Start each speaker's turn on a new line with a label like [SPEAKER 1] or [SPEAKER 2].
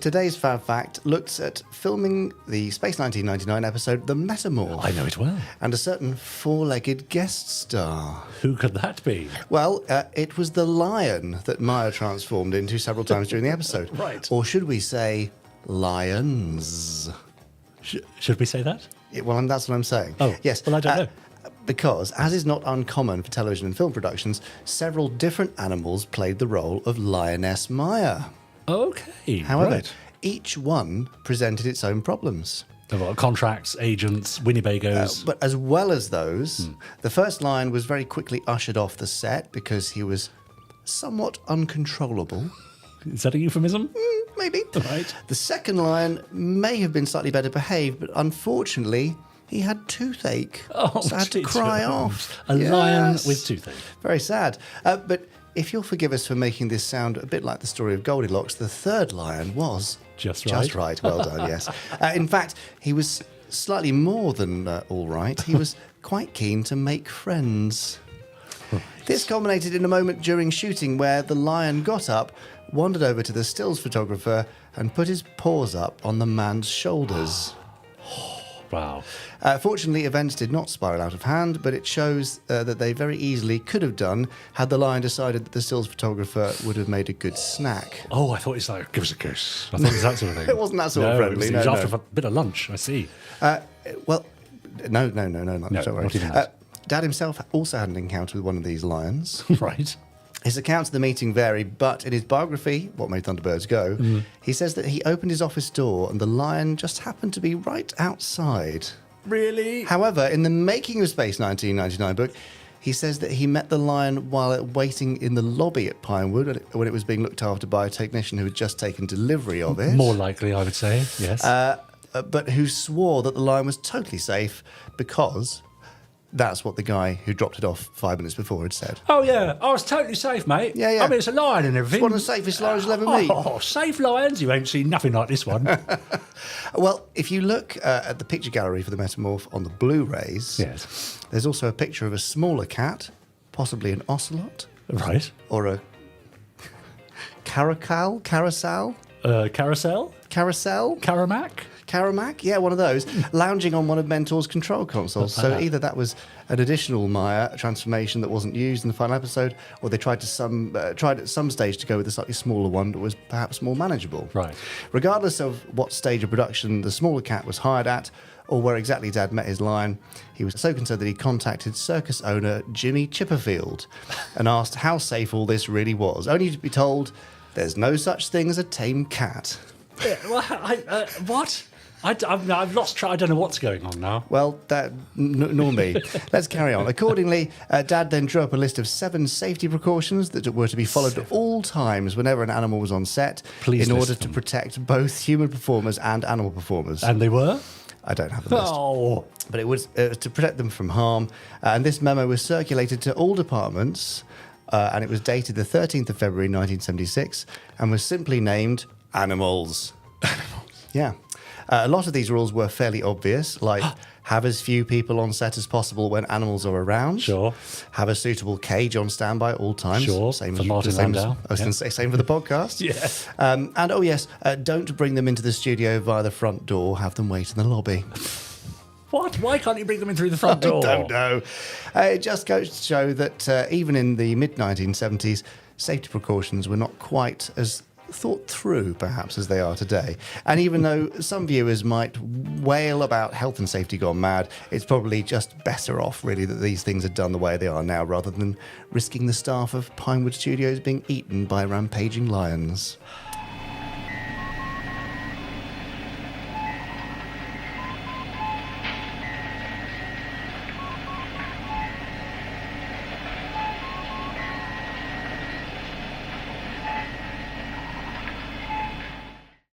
[SPEAKER 1] Today's Fab Fact looks at filming the Space 1999 episode The Metamorph.
[SPEAKER 2] I know it well.
[SPEAKER 1] And a certain four-legged guest star.
[SPEAKER 2] Who could that be?
[SPEAKER 1] Well, it was the lion that Maya transformed into several times during the episode.
[SPEAKER 2] Right.
[SPEAKER 1] Or should we say lions?
[SPEAKER 2] Should we say that?
[SPEAKER 1] Well, that's what I'm saying.
[SPEAKER 2] Oh,
[SPEAKER 1] yes.
[SPEAKER 2] Well, I don't know.
[SPEAKER 1] Because, as is not uncommon for television and film productions, several different animals played the role of Lioness Maya.
[SPEAKER 2] Okay.
[SPEAKER 1] However,
[SPEAKER 2] right.
[SPEAKER 1] each one presented its own problems.
[SPEAKER 2] Well, contracts, agents, Winnebagos.
[SPEAKER 1] But as well as those, the first lion was very quickly ushered off the set because he was somewhat uncontrollable.
[SPEAKER 2] Is that a euphemism?
[SPEAKER 1] Maybe.
[SPEAKER 2] Right.
[SPEAKER 1] The second lion may have been slightly better behaved, but unfortunately, he had toothache.
[SPEAKER 2] Oh,
[SPEAKER 1] so I had to cry off.
[SPEAKER 2] A lion
[SPEAKER 1] Yes.
[SPEAKER 2] with toothache.
[SPEAKER 1] Very sad. But if you'll forgive us for making this sound a bit like the story of Goldilocks, the third lion was
[SPEAKER 2] Just right.
[SPEAKER 1] Just right. Well done, yes. In fact, he was slightly more than all right. He was quite keen to make friends.
[SPEAKER 2] Right.
[SPEAKER 1] This culminated in a moment during shooting where the lion got up, wandered over to the stills photographer, and put his paws up on the man's shoulders.
[SPEAKER 2] Wow.
[SPEAKER 1] Fortunately, events did not spiral out of hand, but it shows that they very easily could have done had the lion decided that the stills photographer would have made a good snack.
[SPEAKER 2] Oh, I thought it's like, give us a kiss. I thought it was that sort of thing.
[SPEAKER 1] It wasn't that sort of friendly.
[SPEAKER 2] It was after a bit of lunch, I see.
[SPEAKER 1] Well, no, don't worry.
[SPEAKER 2] Not even that.
[SPEAKER 1] Dad himself also had an encounter with one of these lions.
[SPEAKER 2] Right.
[SPEAKER 1] His accounts of the meeting vary, but in his biography, What Made Thunderbirds Go, he says that he opened his office door and the lion just happened to be right outside.
[SPEAKER 2] Really?
[SPEAKER 1] However, in the Making of Space 1999 book, he says that he met the lion while waiting in the lobby at Pinewood when it was being looked after by a technician who had just taken delivery of it.
[SPEAKER 2] More likely, I would say, yes.
[SPEAKER 1] But who swore that the lion was totally safe because that's what the guy who dropped it off 5 minutes before had said.
[SPEAKER 2] Oh, yeah. I was totally safe, mate.
[SPEAKER 1] Yeah, yeah.
[SPEAKER 2] I mean, it's a lion and everything.
[SPEAKER 1] It's one of the safest lions you'll ever meet.
[SPEAKER 2] Oh, safe lions? You ain't seen nothing like this one.
[SPEAKER 1] Well, if you look at the picture gallery for the Metamorph on the Blu-rays,
[SPEAKER 2] Yes.
[SPEAKER 1] there's also a picture of a smaller cat, possibly an ocelot,
[SPEAKER 2] Right.
[SPEAKER 1] or a carousel?
[SPEAKER 2] Carousel?
[SPEAKER 1] Carousel? Caramac? Yeah, one of those, lounging on one of Mentor's control consoles. So either that was an additional Maya transformation that wasn't used in the final episode, or they tried at some stage to go with a slightly smaller one that was perhaps more manageable.
[SPEAKER 2] Right.
[SPEAKER 1] Regardless of what stage of production the smaller cat was hired at, or where exactly Dad met his lion, he was so concerned that he contacted circus owner Jimmy Chipperfield and asked how safe all this really was, only to be told there's no such thing as a tame cat.
[SPEAKER 2] Yeah, well, what? I've lost track. I don't know what's going on now.
[SPEAKER 1] Well, nor me. Let's carry on. Accordingly, Dad then drew up a list of 7 safety precautions that were to be followed at all times whenever an animal was on set in order to protect both human performers and animal performers.
[SPEAKER 2] And they were?
[SPEAKER 1] I don't have the list.
[SPEAKER 2] Oh.
[SPEAKER 1] But it was to protect them from harm. And this memo was circulated to all departments, and it was dated the 13th of February 1976 and was simply named Animals. Yeah. A lot of these rules were fairly obvious, like have as few people on set as possible when animals are around.
[SPEAKER 2] Sure.
[SPEAKER 1] Have a suitable cage on standby at all times.
[SPEAKER 2] Sure.
[SPEAKER 1] Same
[SPEAKER 2] For
[SPEAKER 1] as
[SPEAKER 2] Martin
[SPEAKER 1] same as-
[SPEAKER 2] Landau.
[SPEAKER 1] I was going to say same for the podcast.
[SPEAKER 2] Yeah.
[SPEAKER 1] And oh yes, don't bring them into the studio via the front door. Have them wait in the lobby.
[SPEAKER 2] What? Why can't you bring them in through the front door?
[SPEAKER 1] I don't know. It just goes to show that even in the mid-1970s, safety precautions were not quite as thought through, perhaps, as they are today. And even though some viewers might wail about health and safety gone mad, it's probably just better off, really, that these things are done the way they are now, rather than risking the staff of Pinewood Studios being eaten by rampaging lions.